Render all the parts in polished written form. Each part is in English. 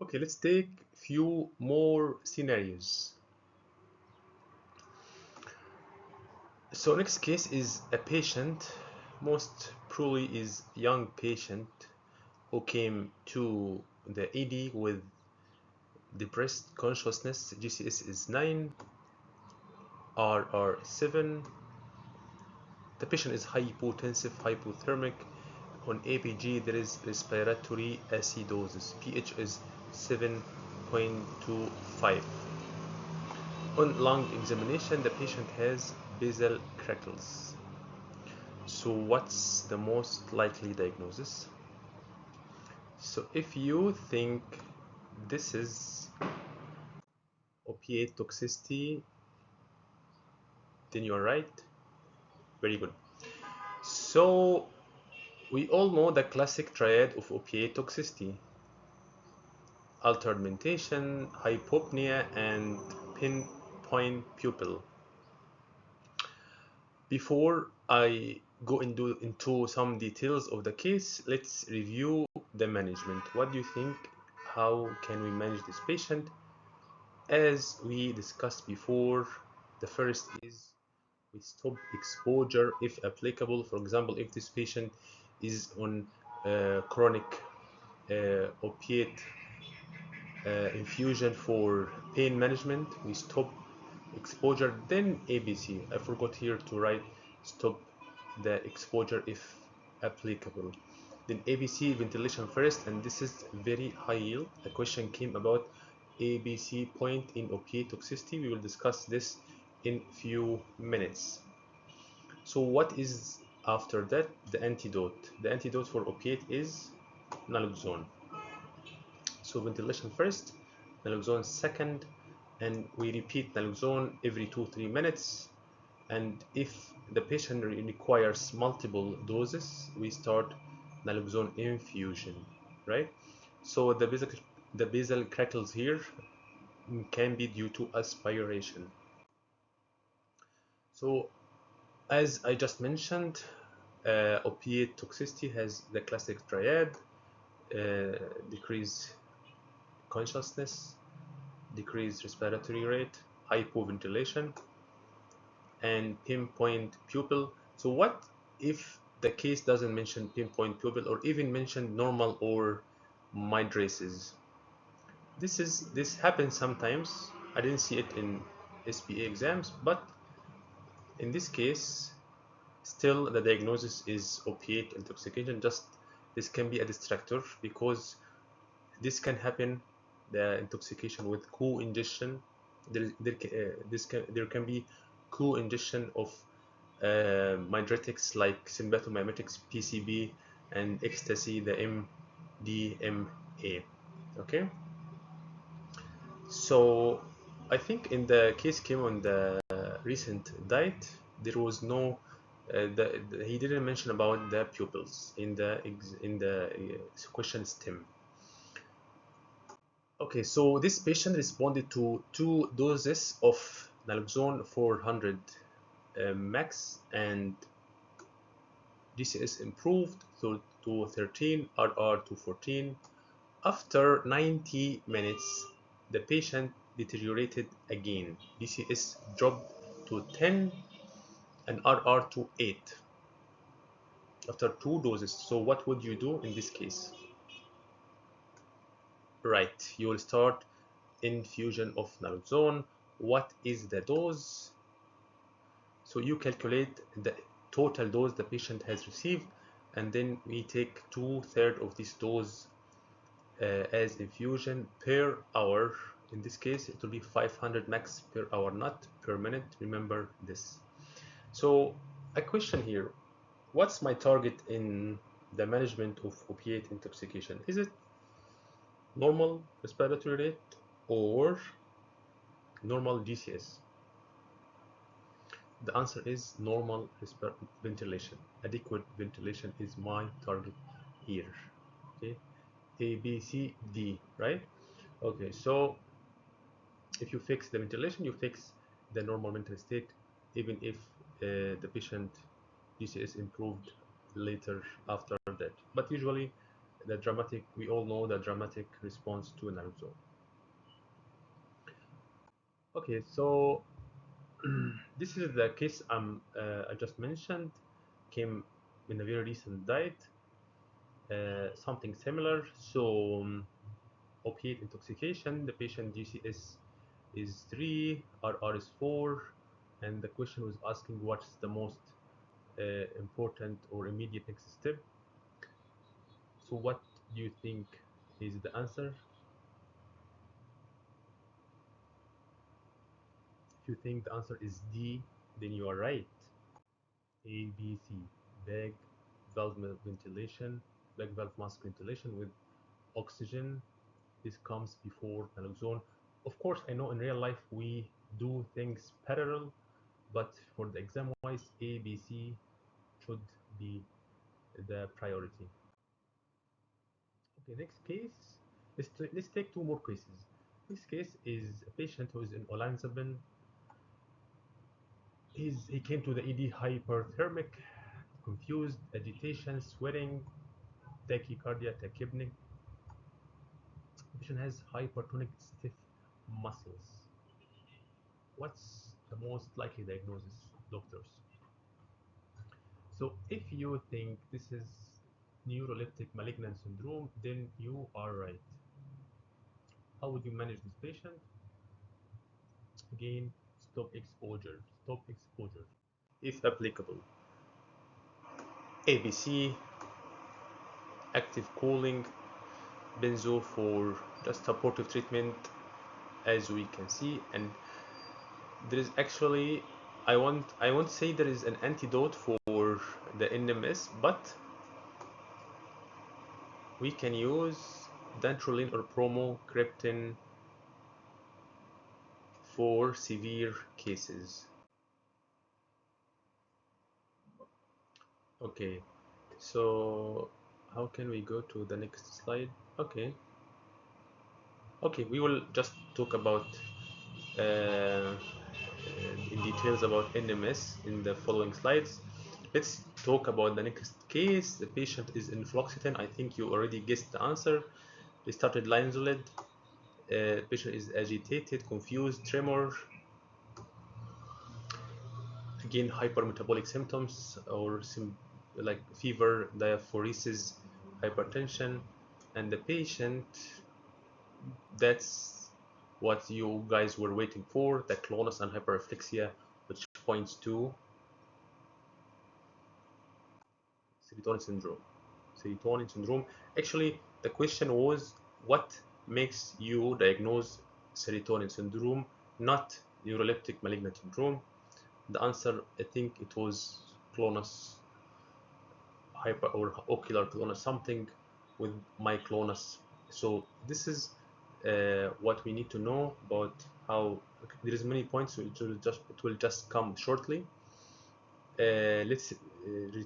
Okay, let's take few more scenarios. So next case is a patient, most probably is young patient who came to the ED with depressed consciousness. GCS is 9, RR7. The patient is hypotensive, hypothermic. On APG there is respiratory acidosis. pH is 7.25. On lung examination, the patient has basal crackles. So what's the most likely diagnosis? So if you think this is opiate toxicity, then you're right. Very good. So we all know the classic triad of opiate toxicity: altered mentation, hypopnea, and pinpoint pupil. Before I go into some details of the case, let's review the management. What do you think? How can we manage this patient? As we discussed before, the first is we stop exposure if applicable. For example, if this patient is on chronic opiate infusion for pain management, we stop exposure. Then ABC, I forgot here to write stop the exposure if applicable. Then ABC, ventilation first, and this is very high yield. The question came about ABC point in opiate toxicity. We will discuss this in few minutes. So what is after that? The antidote. The antidote for opiate is naloxone. So ventilation first, naloxone second, and we repeat naloxone every 2-3 minutes. And if the patient requires multiple doses, we start naloxone infusion, right? So the basal crackles here can be due to aspiration. So as I just mentioned, opiate toxicity has the classic triad: decrease consciousness, decreased respiratory rate, hypoventilation, and pinpoint pupil. So what if the case doesn't mention pinpoint pupil or even mention normal or mild races? This happens sometimes. I didn't see it in SPA exams, but in this case, still the diagnosis is opiate intoxication. Just this can be a distractor because this can happen, the intoxication with co-ingestion. There can be co-ingestion of mydretics like sympathomimetics, PCB, and ecstasy, the MDMA. Okay, so I think in the case came on the recent diet, there was no he didn't mention about the pupils in the question stem. Okay, so this patient responded to 2 doses of naloxone 400 max, and DCS improved to 13, RR to 14. After 90 minutes, the patient deteriorated again. DCS dropped to 10 and RR to 8 after 2 doses. So what would you do in this case? Right, you will start infusion of naloxone. What is the dose? So you calculate the total dose the patient has received, and then we take 2/3 of this dose as infusion per hour. In this case, it will be 500 max per hour, not per minute. Remember this. So a question here: what's my target in the management of opiate intoxication? Is it normal respiratory rate or normal GCS? The answer is normal ventilation. Adequate ventilation is my target here. Okay, A, B, C, D, right? Okay, so if you fix the ventilation, you fix the normal mental state, even if the patient GCS improved later after that. But usually the dramatic, we all know the dramatic response to naloxone. Okay, so this is the case I just mentioned, came in a very recent diet, something similar. So opiate intoxication, the patient GCS is 3, RR is 4, and the question was asking what's the most important or immediate next step. So what do you think is the answer? If you think the answer is D, then you are right. A, B, C, bag valve ventilation, bag valve mask ventilation with oxygen. This comes before naloxone. Of course, I know in real life we do things parallel, but for the exam wise, A, B, C should be the priority. Okay, next case. Let's take two more cases. This case is a patient who is in olanzapine. He came to the ED hyperthermic, confused, agitation, sweating, tachycardia, tachypnea. The patient has hypertonic stiff muscles. What's the most likely diagnosis, doctors? So if you think this is neuroleptic malignant syndrome, then you are right. How would you manage this patient? Again, stop exposure, stop exposure. If applicable, ABC, active cooling, benzo for just supportive treatment, as we can see. And there is actually, I won't say there is an antidote for the NMS, but we can use dantrolene or bromocriptine for severe cases. Okay, so how can we go to the next slide? Okay, we will just talk about in details about NMS in the following slides. Let's talk about the next case. The patient is in fluoxetine. I think you already guessed the answer. We started linezolid. Patient is agitated, confused, tremor. Again, hypermetabolic symptoms or like fever, diaphoresis, hypertension, and the patient, that's what you guys were waiting for, the clonus and hyperreflexia, which points to serotonin syndrome. Serotonin syndrome. Actually, the question was what makes you diagnose serotonin syndrome, not neuroleptic malignant syndrome. The answer, I think it was clonus hyper or ocular clonus, something with myclonus. So this is what we need to know about how there is many points, so it will just come shortly. Let's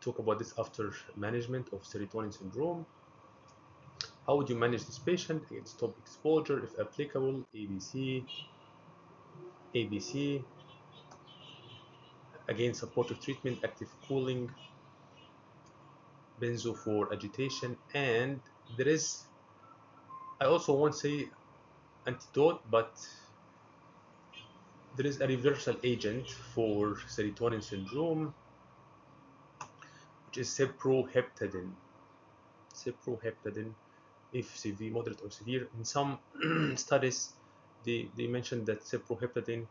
talk about this after management of serotonin syndrome. How would you manage this patient? Stop exposure if applicable, ABC, ABC. Again, supportive treatment, active cooling, benzo for agitation, and there is, I also won't say antidote, but there is a reversal agent for serotonin syndrome, which is cyproheptadine. Cyproheptadine, if severe, moderate, or severe. In some studies, they mentioned that cyproheptadine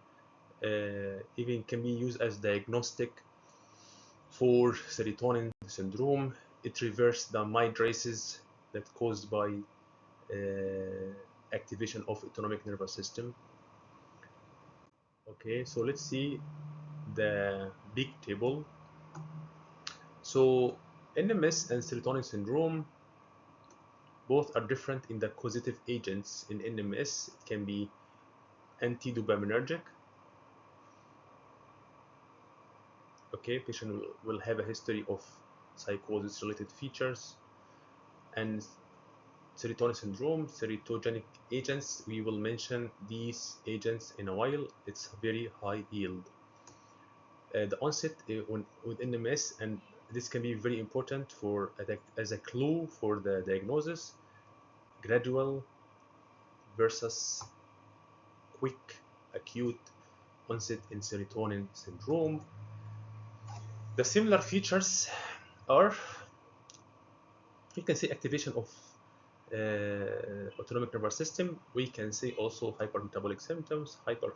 even can be used as diagnostic for serotonin syndrome. It reverses the migrases that caused by activation of autonomic nervous system. Okay, so let's see the big table. So NMS and serotonin syndrome both are different in the causative agents. In NMS, it can be antidopaminergic. Okay, patient will have a history of psychosis related features. And serotonin syndrome, serotogenic agents, we will mention these agents in a while. It's very high yield. The onset with NMS and This can be very important for as a clue for the diagnosis, gradual versus quick acute onset in serotonin syndrome. The similar features are, you can say, activation of autonomic nervous system. We can say also hypermetabolic symptoms, hyper,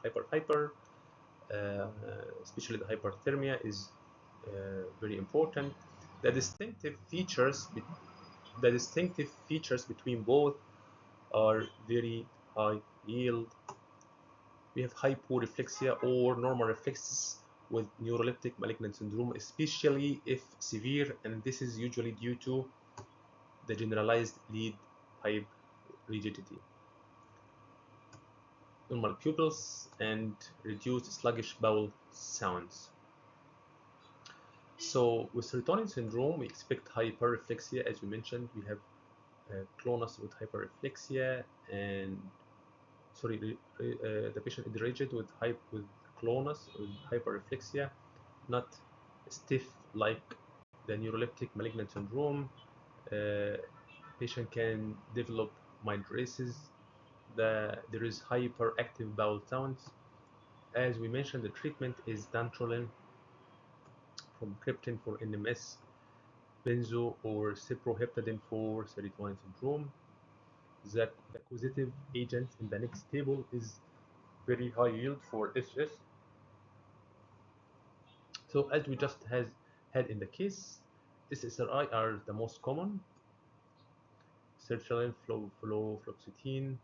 especially the hyperthermia is very important. The distinctive features, the distinctive features between both are very high yield. We have hyporeflexia or normal reflexes with neuroleptic malignant syndrome, especially if severe, and this is usually due to the generalized lead pipe rigidity. Normal pupils and reduced sluggish bowel sounds. So with serotonin syndrome, we expect hyperreflexia. As we mentioned, we have clonus with hyperreflexia, and the patient is rigid with clonus with hyperreflexia, not stiff like the neuroleptic malignant syndrome. Patient can develop mydriasis. There is hyperactive bowel sounds. As we mentioned, the treatment is dantrolene from Krypton for NMS, benzo or cyproheptadine for serotonin syndrome. The acquisitive agent in the next table is very high yield for SS. So as we just had in the case, SSRI are the most common: sertraline, fluoxetine,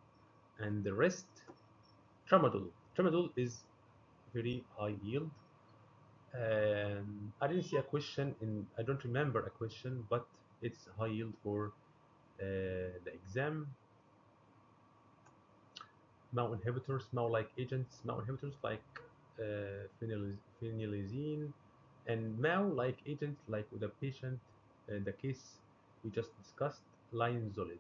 and the rest. Tramadol. Tramadol is very high yield. I didn't see a question I don't remember a question, but it's high yield for the exam. MAO inhibitors, MAO-like agents, MAO inhibitors like phenylazine, and MAO-like agents like with the patient in the case we just discussed, linezolid.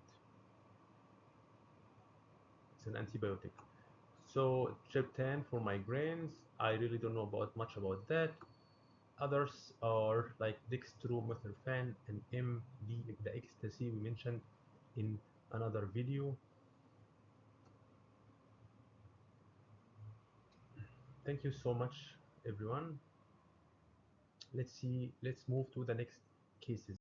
It's an antibiotic. So triptan for migraines, I really don't know much about that. Others are like dextromethorphan and MD, the ecstasy we mentioned in another video. Thank you so much, everyone. Let's move to the next cases.